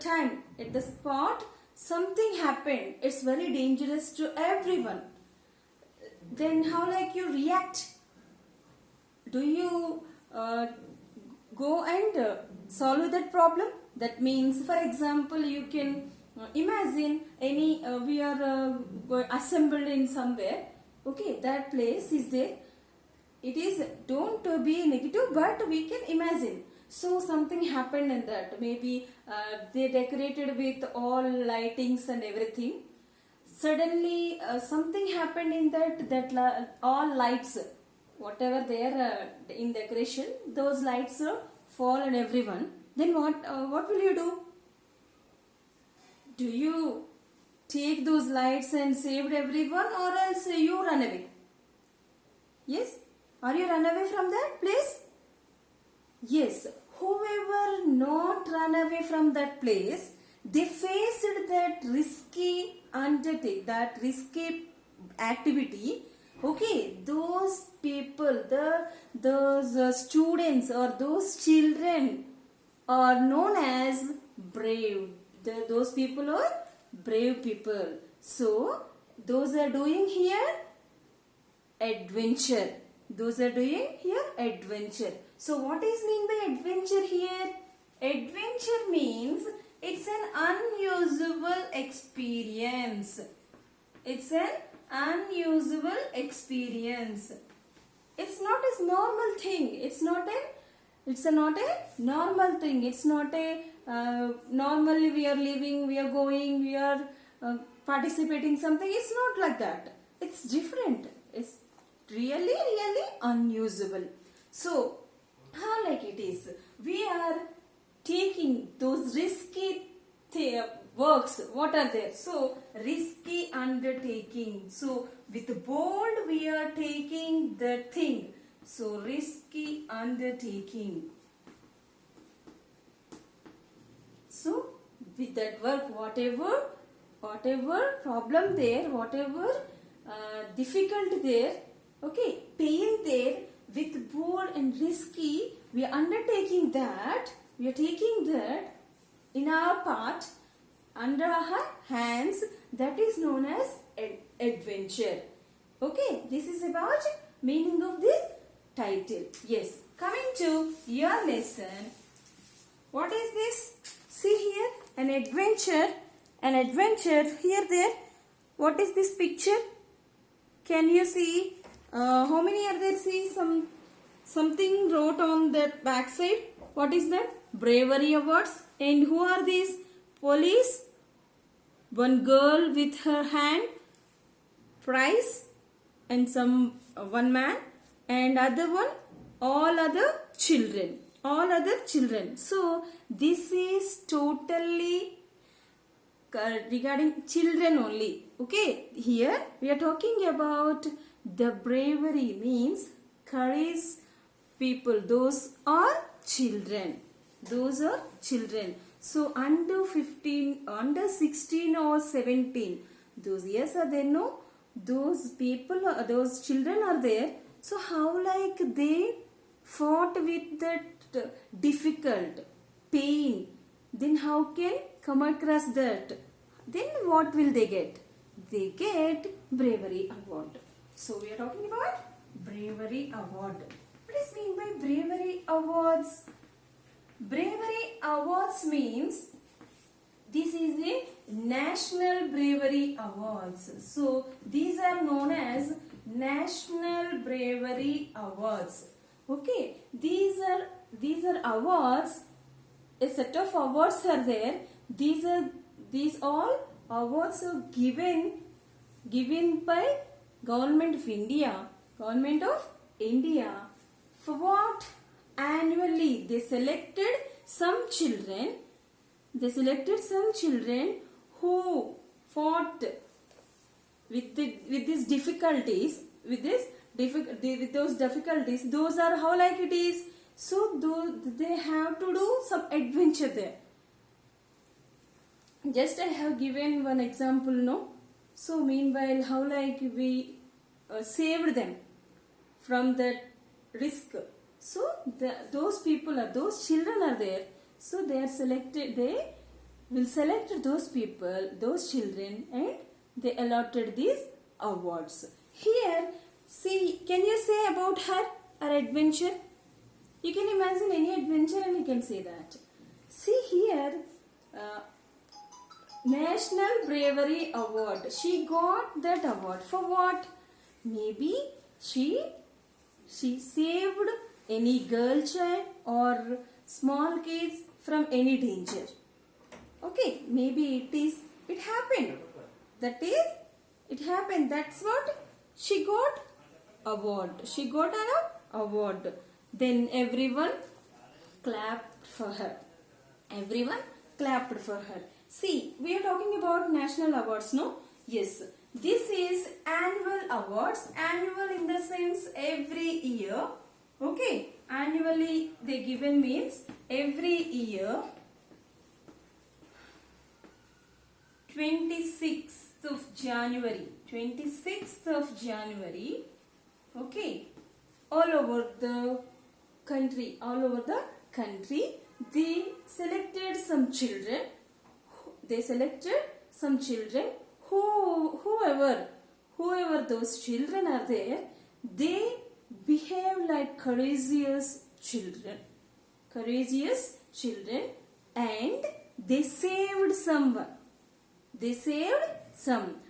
time, at the spot, something happened. It's very dangerous to everyone. Then how like you react? Do you go and solve that problem? That means, for example, you can imagine any we are assembled in somewhere. Okay, that place is there. It is, don't be negative, but we can imagine. So something happened in that. Maybe they decorated with all lightings and everything. Suddenly something happened in that all lights, whatever there in decoration, those lights fall on everyone. Then what will you do? Do you take those lights and saved everyone, or else you run away? Yes? Are you run away from that place? Yes. Whoever not run away from that place, they faced that risky activity. Okay, those people, those students or those children are known as brave. Those people are brave people. So, those are doing here adventure. Those are doing here adventure. So, what is mean by adventure here? Adventure means it's an unusual experience. It's an unusual experience. It's not a normal thing. It's not a normal thing. It's not a normally we are living, we are going, we are participating something. It's not like that. It's different. It's really unusual. So how like it is, we are taking those risky works. What are there? So risky undertaking. So with bold we are taking the thing. So risky undertaking. So with that work, whatever problem there, whatever difficult there, okay, pain there, with bold and risky, we are undertaking that, we are taking that in our part, under our hands, that is known as adventure. Okay, this is about meaning of this title. Yes, coming to your lesson, what is this? See here, an adventure, here there. What is this picture? Can you see? How many are there? See, something wrote on that back side. What is that? Bravery awards. And who are these? Police. One girl with her hand. Prize. And one man. And other one. All other children. All other children. So this is totally regarding children only. Okay. Here we are talking about the bravery, means courage people. Those are children. Those are children. So under 15, under 16 or 17, those years are there, no? Those people, those children are there. So how like they fought with that difficult pain? Then how can come across that? Then what will they get? They get bravery award. So we are talking about bravery award. What is mean by bravery awards? Bravery awards means this is a national bravery awards. So these are known as national bravery awards. Okay, these are awards. A set of awards are there. These all awards are given by Government of India. Government of India. For what? Annually they selected some children. They selected some children who fought with these difficulties. With those difficulties. Those are how like it is. So they have to do some adventure there. Just I have given one example, no? So meanwhile, how like we saved them from that risk. So those people are, those children are there. So they are selected, they will select those people, those children, and they allotted these awards. Here, see, can you say about her adventure? You can imagine any adventure and you can say that. See here, National Bravery Award. She got that award for what? Maybe she saved any girl child or small kids from any danger. Okay, maybe it happened. That is, it happened. That's what she got award. She got an award. Then everyone clapped for her. Everyone clapped for her. See, we are talking about national awards, no? Yes. This is annual awards. Annual in the sense every year. Okay. Annually they given means every year. 26th of January. 26th of January. Okay. All over the country. They selected some children. Whoever those children are there, they behave like courageous children, and they saved someone.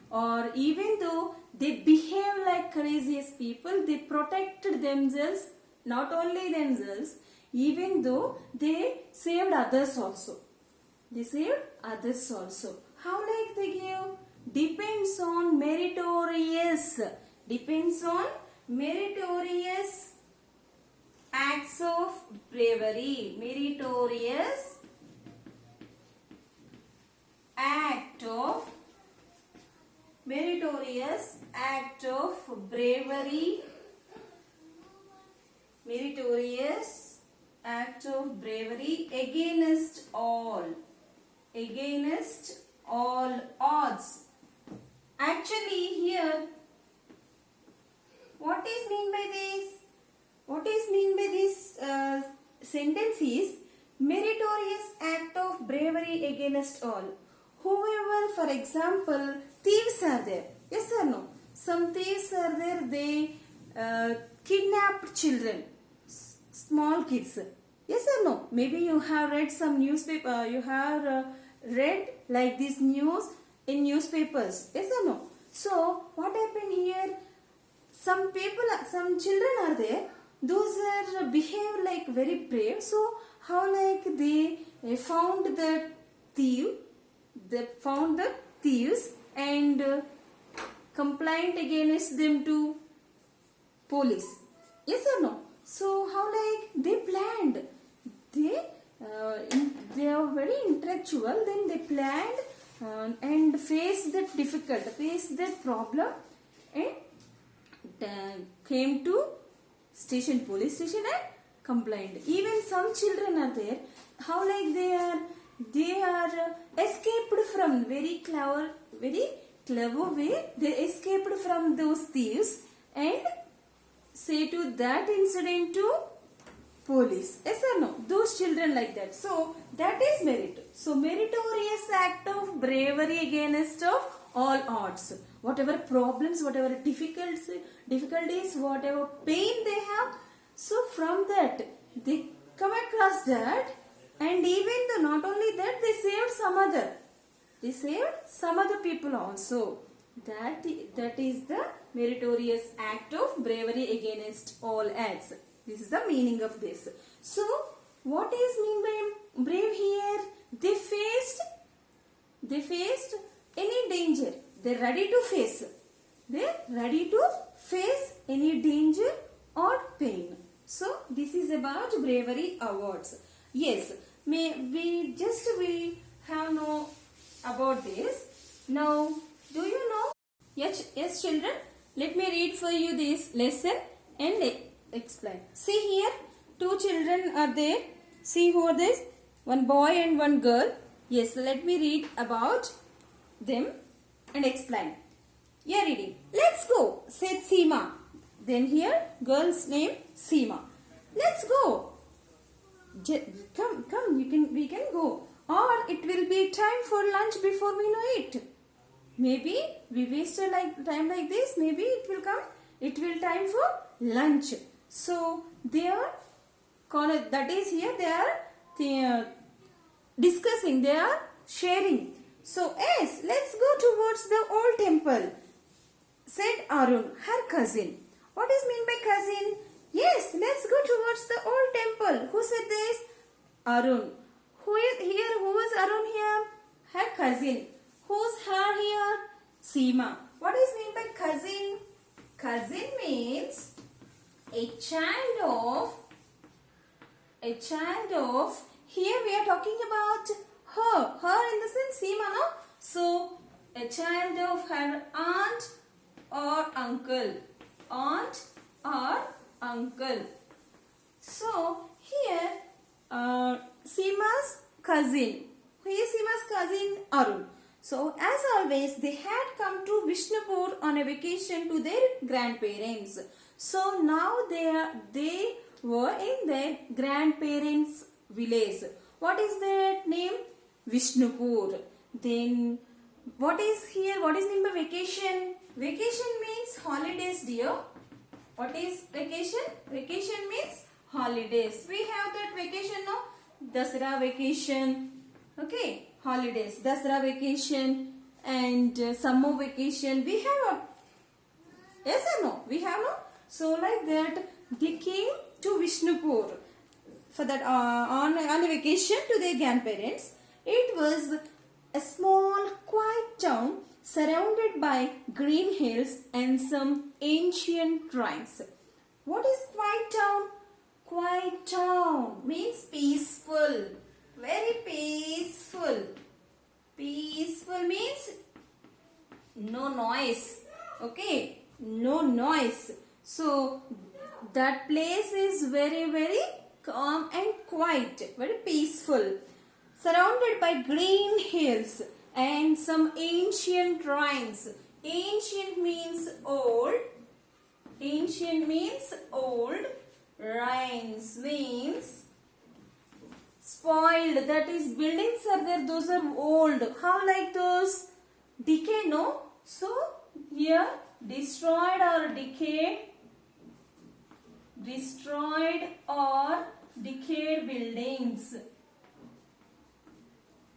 Or even though they behave like courageous people, they protected themselves, not only themselves, even though they saved others also. How like they give? Depends on meritorious acts of bravery. Meritorious act of bravery. Meritorious act of bravery against all odds. Actually here, what is mean by this sentence is meritorious act of bravery against all. Whoever, for example, thieves are there. Yes or no? Some thieves are there. They kidnapped children, small kids. Yes or no? Maybe you have read some newspaper. You have read like this news in newspapers. Yes or no? So what happened here? Some children are there. Those are behave like very brave. So how like they found the thief? They found the thieves and complained against them to police. Yes or no? So how like they planned? They are very intellectual. Then they planned and faced that problem, and came to police station and complained. Even some children are there. How like they are escaped from very clever way. They escaped from those thieves and say to that incident to police. Yes or no? Those children like that. So that is merit. So meritorious act of bravery against of all odds. Whatever problems, whatever difficulties, whatever pain they have. So from that they come across that, and even though not only that, they saved some other people also. That is the meritorious act of bravery against all odds. This is the meaning of this. So what is mean by brave here? They faced any danger. They're ready to face any danger or pain. So this is about bravery awards. Yes, we have know about this. Now, do you know? Yes, children. Let me read for you this lesson and explain. See here, two children are there. See who are these? One boy and one girl. Yes, let me read about them and explain. Yeah, reading. Let's go, said Seema. Then here, girl's name Seema. Let's go. Come, we can go. or it will be time for lunch before we know it. Maybe we wasted like time like this. Maybe it will come. It will time for lunch. So they are that is here they are discussing. They are sharing. So yes, let's go towards the old temple, said Arun, her cousin. What is mean by cousin? Yes, let's go towards the old temple. Who said this? Arun. Who is here? Who is Arun here? Her cousin. Who's her here? Seema. What is mean by cousin? Cousin means a child of, here we are talking about her. Her in the sense Seema, no? So, a child of her aunt or uncle. Aunt or uncle. So, here Seema's cousin. Who is Seema's cousin? Arun. So, as always, they had come to Vishnupur on a vacation to their grandparents. So, now they were in their grandparents' village. What is their name? Vishnupur. Then, what is here? What is mean by vacation? Vacation means holidays, dear. What is vacation? Vacation means holidays. We have that vacation, no? Dasara vacation. Okay, holidays. Dasara vacation and summer vacation. We have a, yes or no? We have no? So like that, they came to Vishnupur for that on a vacation to their grandparents. It was a small, quiet town surrounded by green hills and some ancient shrines. What is quiet town? Quiet town means peaceful. Very peaceful. Peaceful means no noise. Okay, no noise. So that place is very, very calm and quiet. Very peaceful. Surrounded by green hills and some ancient shrines. Ancient means old. Ancient means old. Shrines means spoiled. That is, buildings are there. Those are old. How like those? Decay, no? So here destroyed or decayed. Destroyed or decayed buildings.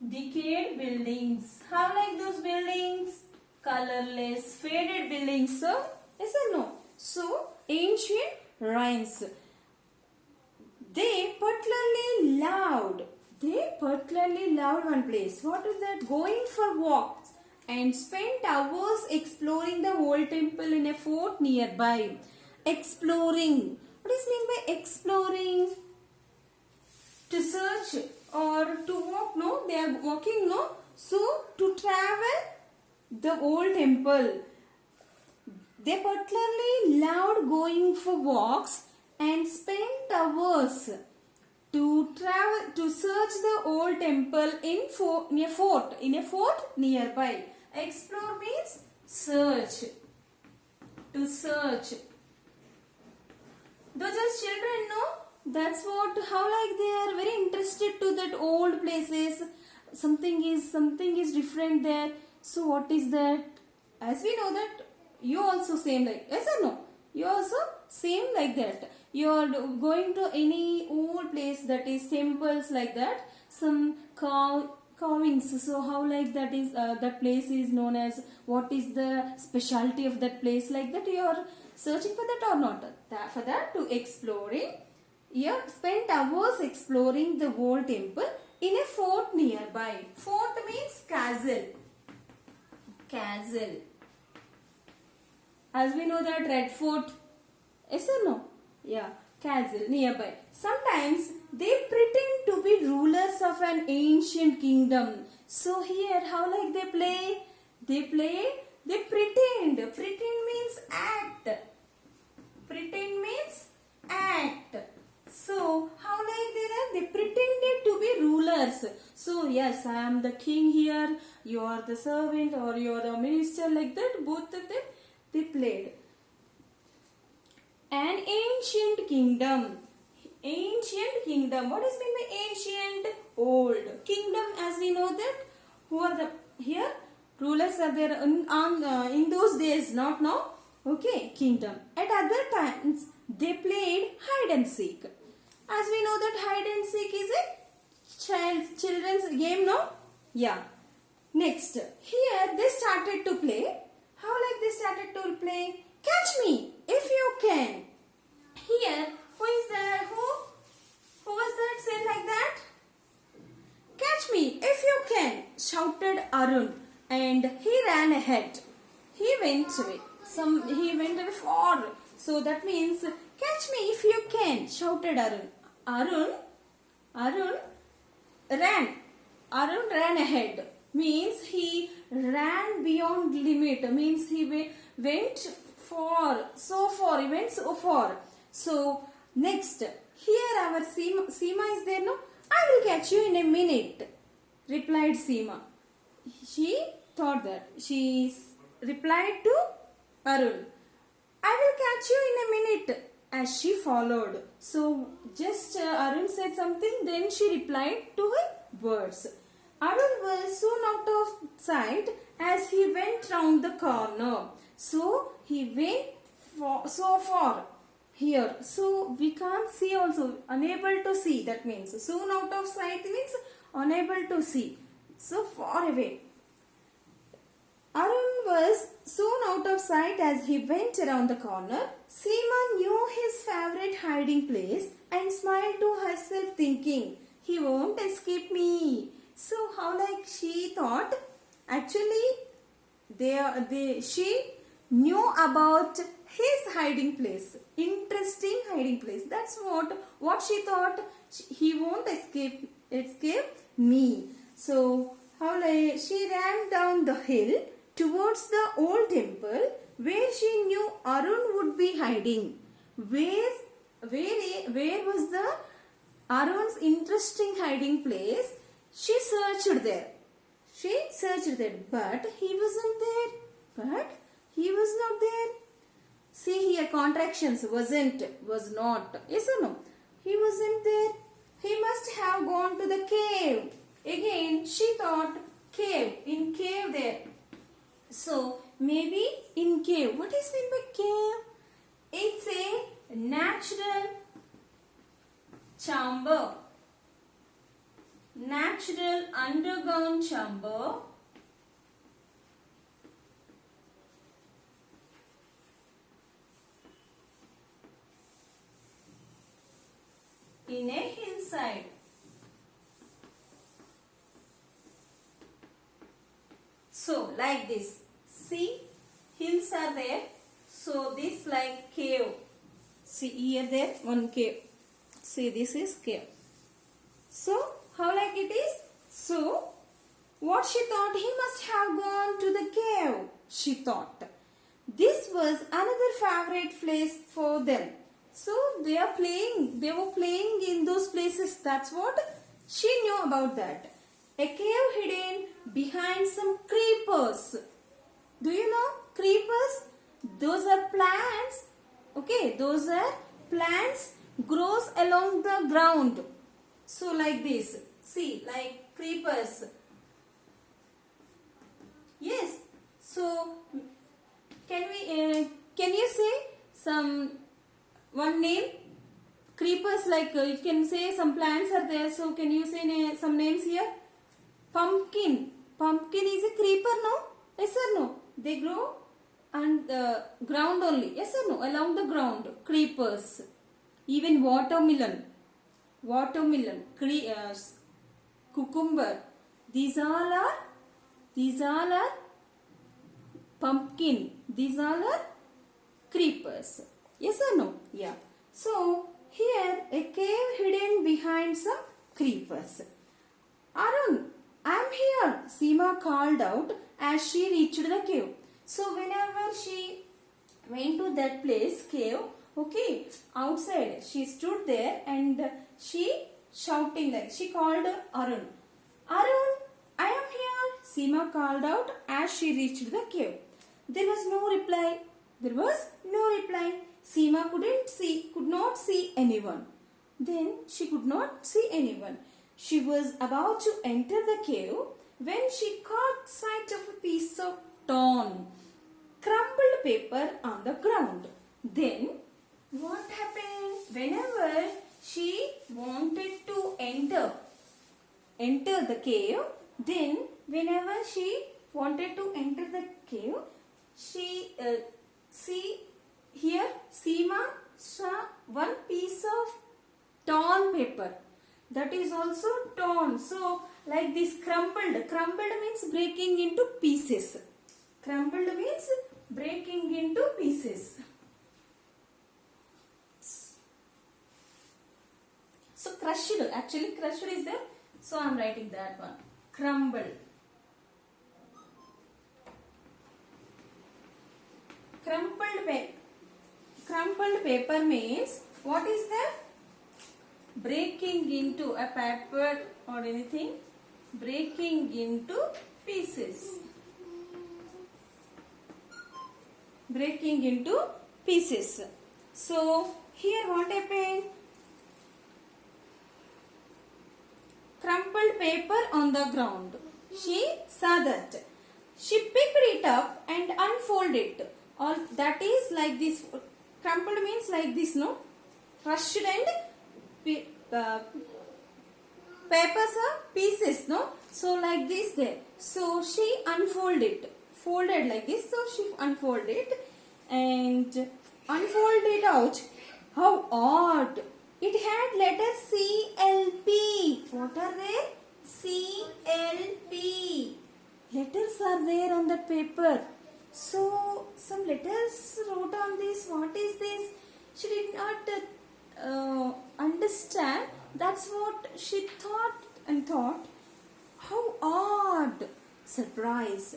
Decayed buildings. How like those buildings? Colorless, faded buildings. So, yes or no? So, ancient ruins. They particularly loved one place. What is that? Going for walks and spent hours exploring the old temple in a fort nearby. Exploring. What is mean by exploring? To search or to walk, no? They are walking, no? So, to travel the old temple. They particularly loved going for walks and spent hours to travel to search the old temple in a fort nearby. Explore means search. To search. Those are children, no? That's what, how like they are very interested to that old places. Something is different there. So what is that? As we know that you also same like, yes or no? You also same like that. You are going to any old place, that is temples like that. Some carvings. So how like that is that place is known as, what is the specialty of that place, like that you are searching for that or not? For that, to exploring. You spent hours exploring the old temple in a fort nearby. Fort means castle. Castle. As we know that Red Fort. Yes or no? Yeah. Castle nearby. Sometimes they pretend to be rulers of an ancient kingdom. So here, how like they play? They pretend. Pretend means act. Pretend means act. So, how like they pretended to be rulers. So, yes, I am the king here, you are the servant or you are the minister, like that. Both of them, they played. An ancient kingdom. Ancient kingdom. What is mean by ancient? Old. Kingdom, as we know that, who are the here? Rulers are there in those days, not now. Okay, kingdom. At other times, they played hide and seek. As we know that hide and seek is a children's game, no? Yeah. Next, here they started to play. How like they started to play? Catch me if you can. Here, who is there? Who was that said like that? Catch me if you can, shouted Arun, and he ran ahead. He went away. He went away far. So that means catch me if you can, shouted Arun. Arun ran. Arun ran ahead. Means he ran beyond limit. Means he went far. So far. He went so far. So next, here our Seema is there, no? I will catch you in a minute, replied Seema. She thought that. She replied to Arun. I will catch you in a minute, as she followed. So just Arun said something, then she replied to her words. Arun was soon out of sight as he went round the corner. So he went so far. Here, so we can't see also, unable to see, that means soon out of sight means unable to see, so far away. Arun was soon out of sight as he went around the corner. Seema knew his favorite hiding place and smiled to herself thinking, he won't escape me. So how like she thought, actually she knew about his hiding place, interesting hiding place. That's what she thought. He won't escape me. So how like she ran down the hill towards the old temple where she knew Arun would be hiding. Where was the Arun's interesting hiding place? She searched there. But he wasn't there. He was not there. See here, contractions, wasn't, was not. Yes or no? He wasn't there. He must have gone to the cave. Again, she thought cave, in cave there. So, maybe in cave. What is meant by cave? It's a natural chamber. Natural underground chamber. In a hillside. So, like this. See, hills are there. So, this like cave. See, here there, one cave. See, this is cave. So, how like it is? So, what she thought, he must have gone to the cave, she thought. This was another favorite place for them. So they were playing in those places. That's what she knew about that. A cave hidden behind some creepers. Do you know creepers? Those are plants. Okay, those are plants grows along the ground. So like this. See, like creepers. Yes. So can you say one name? Creepers, like you can say some plants are there. So can you say some names here? Pumpkin. Pumpkin is a creeper, no? Yes or no? They grow on the ground only. Yes or no? Along the ground. Creepers. Even watermelon. Cucumber. These all are pumpkin. These all are creepers. Yes or no? Yeah. So, here a cave hidden behind some creepers. Arun, I am here, Seema called out as she reached the cave. So, whenever she went to that place, cave, okay, outside, she stood there and she shouting like, she called Arun. Arun, I am here, Seema called out as she reached the cave. There was no reply. Seema could not see anyone. Then she could not see anyone. She was about to enter the cave when she caught sight of a piece of torn, crumpled paper on the ground. Then what happened? Whenever she wanted to enter the cave, then whenever she wanted to enter the cave, she see here Seema saw one piece of torn paper, that is also torn. So like this, crumpled means breaking into pieces. Crumpled means breaking into pieces. So crushed, actually crushed is there, so I am writing that one. Crumbled. Crumpled paper means, what is that? Breaking into a paper or anything, breaking into pieces. Breaking into pieces. So here what happened? Crumpled paper on the ground. She saw that. She picked it up and unfolded it. All that is like this. Crumpled means like this, no? Crushed and papers are pieces, no? So like this there. So she unfolded, folded like this. So she unfolded and unfolded out. How odd! It had letters CLP. What are they? CLP. Letters are there on the paper. So some letters wrote on this. What is this? She did not understand. That's what she thought. How odd! Surprise!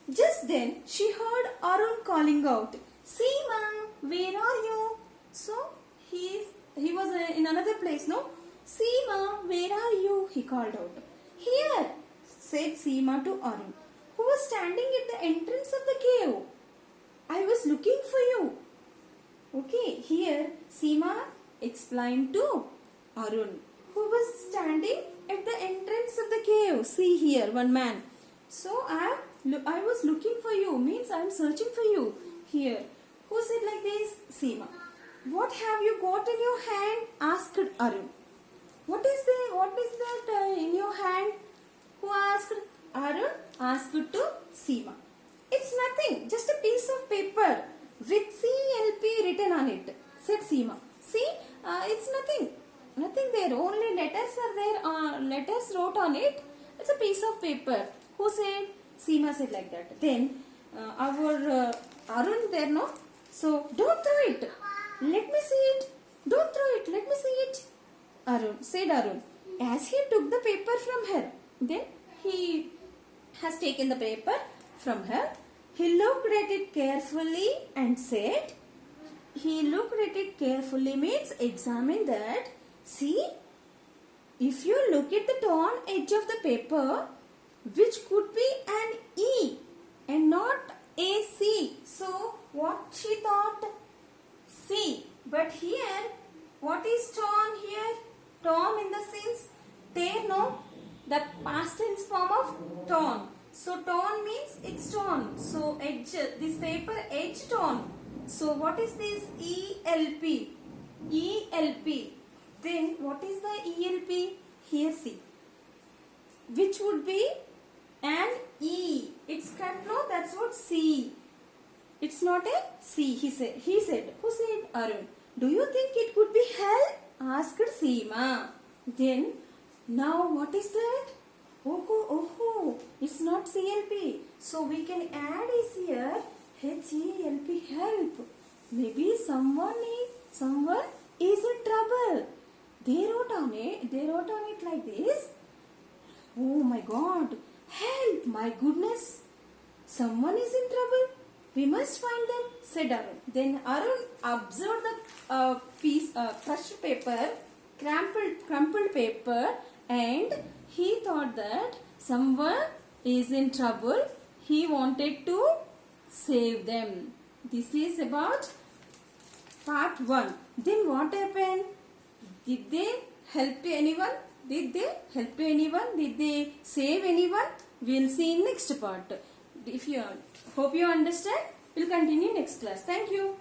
Just then she heard Arun calling out, "Seema, where are you?" So he was in another place, no? "Seema, where are you?" he called out. "Here," said Seema to Arun, who was standing at the entrance of the cave. "I was looking for you." Okay, here Seema explained to Arun, who was standing at the entrance of the cave. See here, one man. "So I was looking for you," means I am searching for you. Here, who said like this? Seema. "What have you got in your hand?" asked Arun. What is that in your hand? Who asked? Arun asked to Seema. "It's nothing, just a piece of paper with CLP written on it," said Seema. "See, it's nothing there. Only letters are there. Letters wrote on it. It's a piece of paper." Who said? Seema said like that. Then our Arun there, no? So don't throw it. Let me see it. Don't throw it. Let me see it. Said Arun, as he took the paper from her. Then he has taken the paper from her. He looked at it carefully and said, he looked at it carefully means examine that. See, if you look at the torn edge of the paper, which could be an E and not a C. So what she thought? C. But here, what is torn here? Torn in the sense tear, no? The past tense form of torn. So torn means it's torn. So edge, this paper edge torn. So what is this? ELP. ELP. Then what is the ELP? Here see. Which would be an E. It's cut, no? That's what C. It's not a C, he said. Who said? Arun. "Do you think it could be hell?" asked Seema. Then, now what is that? Oh, it's not CLP. So we can add is here HELP, help. Maybe someone is in trouble. They wrote on it like this. Oh my God, help, my goodness. Someone is in trouble. We must find them, said Arun. Then Arun observed the crushed paper, crumpled paper, and he thought that someone is in trouble. He wanted to save them. This is about part 1. Then what happened? Did they help to anyone? Did they help to anyone? Did they save anyone? We will see in next part. If you hope you understand, we'll continue next class. Thank you.